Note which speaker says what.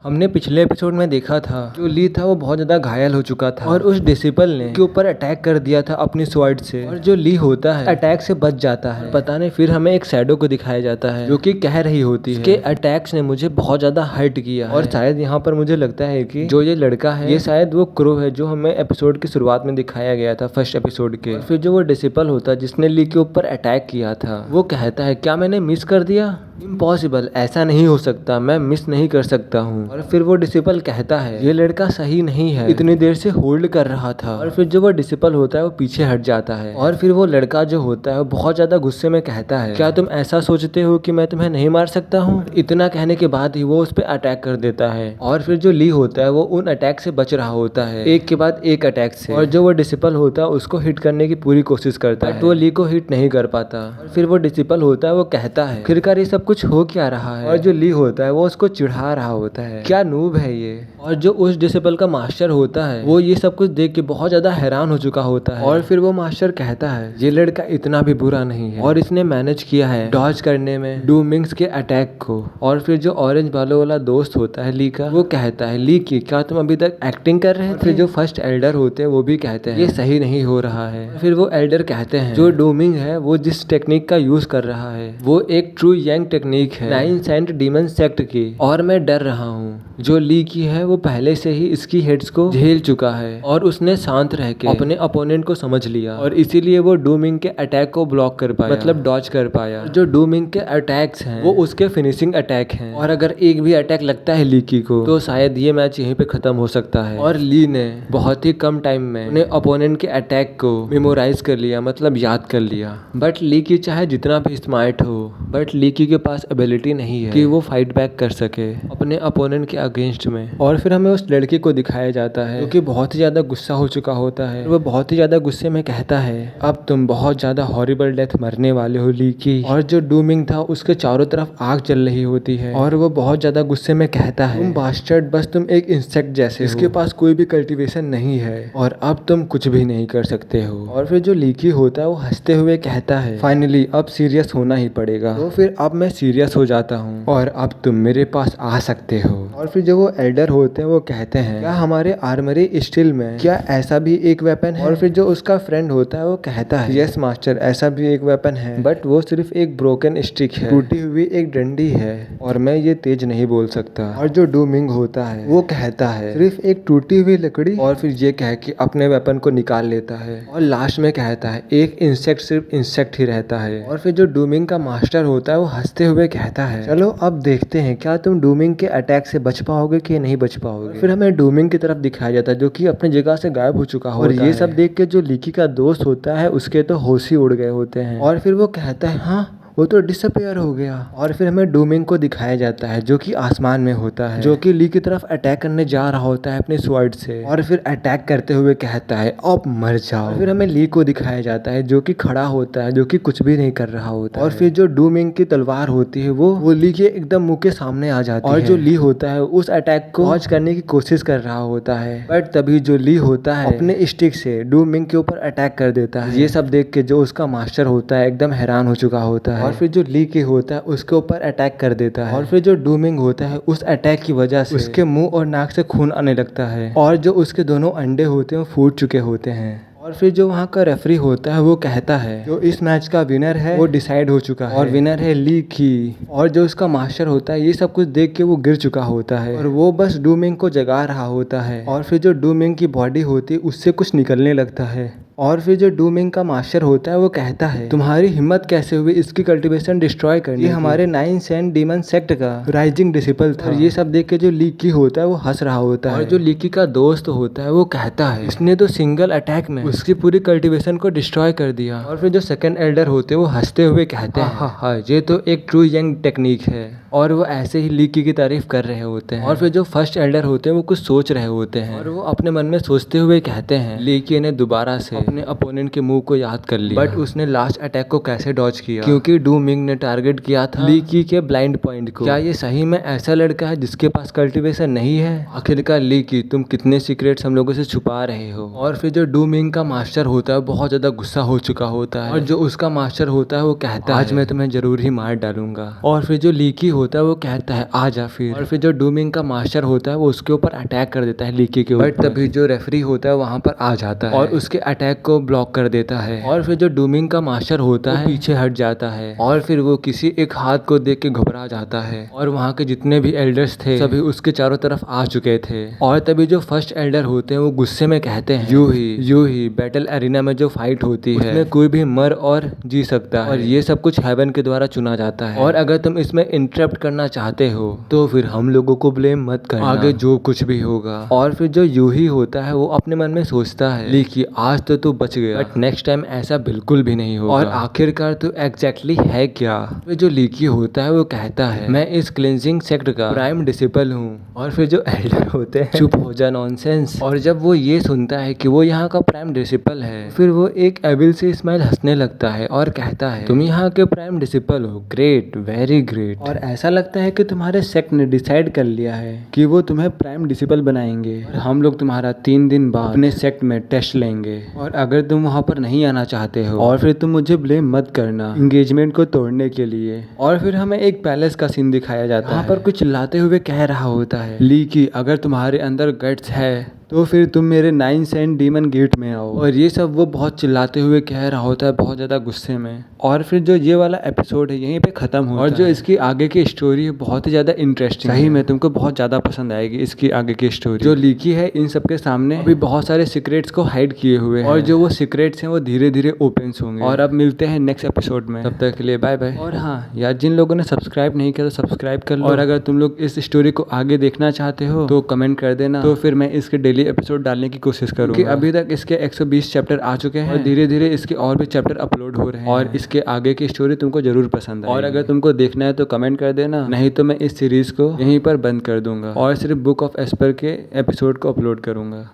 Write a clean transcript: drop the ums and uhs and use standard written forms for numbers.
Speaker 1: हमने पिछले एपिसोड में देखा था जो ली था वो बहुत ज्यादा घायल हो चुका था और उस डिसिपल ने के ऊपर अटैक कर दिया था अपनी स्वॉर्ड से, और जो ली होता है अटैक से बच जाता है। पता नहीं फिर हमें एक शैडो को दिखाया जाता है जो कि कह रही होती है कि अटैक्स ने मुझे बहुत ज्यादा हर्ट किया, और शायद यहाँ पर मुझे लगता है कि जो ये लड़का है ये शायद वो क्रो है जो हमें एपिसोड की शुरुआत में दिखाया गया था फर्स्ट एपिसोड के। और फिर जो वो डिसिपल होता है जिसने ली के ऊपर अटैक किया था वो कहता है क्या मैंने मिस कर दिया? इम्पॉसिबल, ऐसा नहीं हो सकता, मैं मिस नहीं कर सकता हूँ। और फिर वो डिसिपल कहता है ये लड़का सही नहीं है, इतनी देर से होल्ड कर रहा था। और फिर जो वो डिसिपल होता है वो पीछे हट जाता है, और फिर वो लड़का जो होता है वो बहुत ज्यादा गुस्से में कहता है क्या तुम ऐसा सोचते हो कि मैं तुम्हें नहीं मार सकता हूँ? इतना कहने के बाद ही वो उस पर अटैक कर देता है, और फिर जो ली होता है वो उन अटैक से बच रहा होता है एक के बाद एक अटैक से। और जो वो डिसिपल होता है उसको हिट करने की पूरी कोशिश करता है, तो वो ली को हिट नहीं कर पाता। और फिर वो डिसिपल होता है वो कहता है आखिरकार ये सब कुछ हो क्या रहा है? और जो ली होता है वो उसको चिढ़ा रहा होता है क्या नूब है ये। और जो उस डिसिपल का मास्टर होता है वो ये सब कुछ देख के बहुत ज्यादा हैरान हो चुका होता है, और फिर वो मास्टर कहता है ये लड़का इतना भी बुरा नहीं है और इसने मैनेज किया है डॉज करने में डूमिंग्स के अटैक को। और फिर जो ऑरेंज बालों वाला दोस्त होता है ली का वो कहता है ली की क्या तुम अभी तक एक्टिंग कर रहे थे? फिर जो फर्स्ट एल्डर होते हैं वो भी कहते हैं ये सही नहीं हो रहा है। फिर वो एल्डर कहते हैं जो डूमिंग है वो जिस टेक्निक का यूज कर रहा है वो एक ट्रू यंग टेक्निक है 9 सेंट डीमन सेक्ट की, और मैं डर रहा हूँ जो ली की है वो पहले से ही इसकी हेड्स को झेल चुका है और उसने शांत रह के अपने अपोनेंट को समझ लिया, और इसीलिए वो डूमिंग के अटैक को ब्लॉक कर पाया, मतलब डॉज कर पाया। जो डूमिंग के अटैक्स हैं वो उसके फिनिशिंग अटैक हैं, और अगर एक भी अटैक लगता है ली की को तो शायद ये मैच यहीं पे खत्म हो सकता है। और ली ने बहुत ही कम टाइम में अपने अपोनेंट के अटैक को मेमोराइज कर लिया, मतलब याद कर लिया। बट ली की चाहे जितना भी स्मार्ट हो बट ली की के पास एबिलिटी नहीं है कि वो फाइट बैक कर सके अपने अपोनेंट के अगेंस्ट में। और फिर हमें उस लड़के को दिखाया जाता है जो कि बहुत ही ज्यादा गुस्सा हो चुका होता है, वो बहुत ही ज्यादा गुस्से में कहता है अब तुम बहुत ज्यादा हॉरिबल डेथ मरने वाले हो ली की। और जो डूमिंग था उसके चारों तरफ आग चल रही होती है, और वो बहुत ज्यादा गुस्से में कहता है तुम बास्टर्ड, बस तुम एक इंसेक्ट जैसे इसके पास कोई भी कल्टीवेशन नहीं है और अब तुम कुछ भी नहीं कर सकते हो। और फिर जो लीकी होता है वो हंसते हुए कहता है फाइनली अब सीरियस होना ही पड़ेगा, तो फिर अब मैं सीरियस हो जाता हूँ और अब तुम मेरे पास आ सकते हो। और फिर जो वो एल्डर होते हैं वो कहते हैं क्या हमारे आर्मरी स्टील में क्या ऐसा भी एक वेपन है? और फिर जो उसका फ्रेंड होता है वो कहता है यस मास्टर, ऐसा भी एक वेपन है बट वो सिर्फ एक ब्रोकन स्टिक है, टूटी हुई एक डंडी है और मैं ये तेज नहीं बोल सकता। और जो डूमिंग होता है वो कहता है सिर्फ एक टूटी हुई लकड़ी, और फिर ये कह के अपने वेपन को निकाल लेता है और लास्ट में कहता है एक इंसेक्ट सिर्फ इंसेक्ट ही रहता है। और फिर जो डूमिंग का मास्टर होता है वो हंसते हुए कहता है चलो अब देखते हैं क्या तुम डूमिंग के अटैक से बच पाओगे कि नहीं बच पाओगे। फिर हमें डूमिंग की तरफ दिखाया जाता है जो कि अपनी जगह से गायब हो चुका होता है, और ये सब देख के जो लीकी का दोस्त होता है उसके तो होश ही उड़ गए होते हैं। और फिर वो कहता है हाँ वो तो डिसअपियर हो गया। और फिर हमें डूमिंग को दिखाया जाता है जो कि आसमान में होता है, जो कि ली की तरफ अटैक करने जा रहा होता है अपने स्वॉर्ड से, और फिर अटैक करते हुए कहता है अब मर जाओ। फिर हमें ली को दिखाया जाता है जो कि खड़ा होता है, जो कि कुछ भी नहीं कर रहा होता है। और फिर जो डूमिंग की तलवार होती है वो ली के एकदम मुंह के सामने आ जाती है, और जो ली होता है उस अटैक को डॉज करने की कोशिश कर रहा होता है, बट तभी जो ली होता है अपने स्टिक से डूमिंग के ऊपर अटैक कर देता है। ये सब देख के जो उसका मास्टर होता है एकदम हैरान हो चुका होता है, और फिर जो ली की होता है उसके ऊपर अटैक कर देता है। और फिर जो डूमिंग होता है उस अटैक की वजह से उसके मुंह और नाक से खून आने लगता है, और जो उसके दोनों अंडे होते हैं वो फूट चुके होते हैं। और फिर जो वहाँ का रेफरी होता है वो कहता है जो इस मैच का विनर है वो डिसाइड हो चुका है और विनर है ली की। और जो उसका मास्टर होता है ये सब कुछ देख के वो गिर चुका होता है और वो बस डूमिंग को जगा रहा होता है। और फिर जो डूमिंग की बॉडी होती है उससे कुछ निकलने लगता है। और फिर जो डूमिंग का मास्टर होता है वो कहता है तुम्हारी हिम्मत कैसे हुई इसकी कल्टीवेशन डिस्ट्रॉय करने की? ये हमारे 9 सेंट डीमन सेक्ट का राइजिंग डिसिपल था। और ये सब देख के जो लीकी होता है वो हंस रहा होता है, और जो लीकी का दोस्त होता है वो कहता है इसने तो सिंगल अटैक में उसकी पूरी कल्टीवेशन को डिस्ट्रॉय कर दिया। और फिर जो सेकंड एल्डर होते हैं वो हंसते हुए कहते हैं हाँ ये तो एक ट्रू यंग टेक्निक है, और वो ऐसे ही लीकी की तारीफ कर रहे होते हैं। और फिर जो फर्स्ट एल्डर होते हैं वो कुछ सोच रहे होते हैं, और वो अपने मन में सोचते हुए कहते हैं लीकी ने दोबारा से अपने अपोनेंट के मूव को याद कर लिया, बट उसने लास्ट अटैक को कैसे डॉज किया, क्योंकि डू मिंग ने टारगेट किया था ली की के ब्लाइंड पॉइंट को। क्या ये सही में ऐसा लड़का है जिसके पास कल्टीवेशन नहीं है? आखिरकार ली की, तुम कितने सीक्रेट्स हम लोगों से छुपा रहे हो? और फिर जो डू मिंग का मास्टर होता है बहुत ज्यादा गुस्सा हो चुका होता है, और जो उसका मास्टर होता है वो कहता है आज मैं तुम्हें जरूर ही मार डालूंगा। और फिर जो लीकी होता है वो कहता है आ जा फिर। और फिर जो डू मिंग का मास्टर होता है वो उसके ऊपर अटैक कर देता है लीकी के ऊपर, बट तभी जो रेफरी होता है वहां पर आ जाता है और उसके अटैक को ब्लॉक कर देता है। और फिर जो डू मिंग का मास्टर होता है पीछे हट जाता है, और फिर वो किसी एक हाथ को देख के घबरा जाता है, और वहाँ के जितने भी एल्डर्स थे सभी उसके चारों तरफ आ चुके थे। और तभी जो फर्स्ट एल्डर होते हैं वो गुस्से में कहते हैं यू ही बैटल एरिना में जो फाइट होती है उसमें कोई भी मर और जी सकता है, और ये सब कुछ हेवन के द्वारा चुना जाता है, और अगर तुम इसमें इंटरप्ट करना चाहते हो तो फिर हम लोगों को ब्लेम मत करना, आगे जो कुछ भी होगा। और फिर जो यूही होता है वो अपने मन में सोचता है लेकिन आज तो तू बच गया, बट नेक्स्ट टाइम ऐसा बिल्कुल भी नहीं होगा, और आखिरकार तू एग्जैक्टली है क्या? फिर जो लीकी होता है वो कहता है मैं इस क्लिंजिंग सेक्ट का प्राइम डिसिपल हूँ। और फिर जो एल्डर होते हैं चुप हो जा नॉनसेंस। और जब वो ये सुनता है कि वो यहाँ का प्राइम डिसिपल है फिर वो एक एविल से स्माइल हंसने लगता है और कहता है तुम यहाँ के प्राइम डिसिपल हो, ग्रेट, वेरी ग्रेट। और ऐसा लगता है कि तुम्हारे सेक्ट ने डिसाइड कर लिया है कि वो तुम्हें प्राइम डिसिपल बनाएंगे, और हम लोग तुम्हारा 3 दिन बाद अपने सेक्ट में टेस्ट लेंगे, और अगर तुम वहाँ पर नहीं आना चाहते हो और फिर तुम मुझे ब्लेम मत करना एंगेजमेंट को तोड़ने के लिए। और फिर हमें एक पैलेस का सीन दिखाया जाता है, वहाँ पर कुछ चिल्लाते हुए कह रहा होता है ली की अगर तुम्हारे अंदर गट्स है तो फिर तुम मेरे 9 सेंट डीमन गेट में आओ। और ये सब वो बहुत चिल्लाते हुए कह रहा होता है बहुत ज़्यादा गुस्से में। और फिर जो ये वाला एपिसोड है यहीं पे ख़त्म होता है, और जो इसकी आगे की स्टोरी है बहुत ही ज़्यादा इंटरेस्टिंग, सही में तुमको बहुत ज़्यादा पसंद आएगी इसकी आगे की स्टोरी। जो लीकी है इन सबके सामने अभी बहुत सारे सीक्रेट्स को हाइड किए हुए हैं, और जो वो सीक्रेट्स हैं वो धीरे धीरे ओपन होंगे। और अब मिलते हैं नेक्स्ट एपिसोड में, तब तक के लिए बाय बाय। और हाँ यार, जिन लोगों ने सब्सक्राइब नहीं किया तो सब्सक्राइब कर लो, और अगर तुम लोग इस स्टोरी को आगे देखना चाहते हो तो कमेंट कर देना, तो फिर मैं इसके डेली एपिसोड डालने की कोशिश करूंगा। कि अभी तक इसके 120 चैप्टर आ चुके हैं, और धीरे धीरे इसके और भी चैप्टर अपलोड हो रहे हैं, और इसके आगे की स्टोरी तुमको जरूर पसंद आएगी। और अगर तुमको देखना है तो कमेंट कर देना, नहीं तो मैं इस सीरीज को यहीं पर बंद कर दूंगा और सिर्फ बुक ऑफ एस्पर के एपिसोड को अपलोड करूंगा।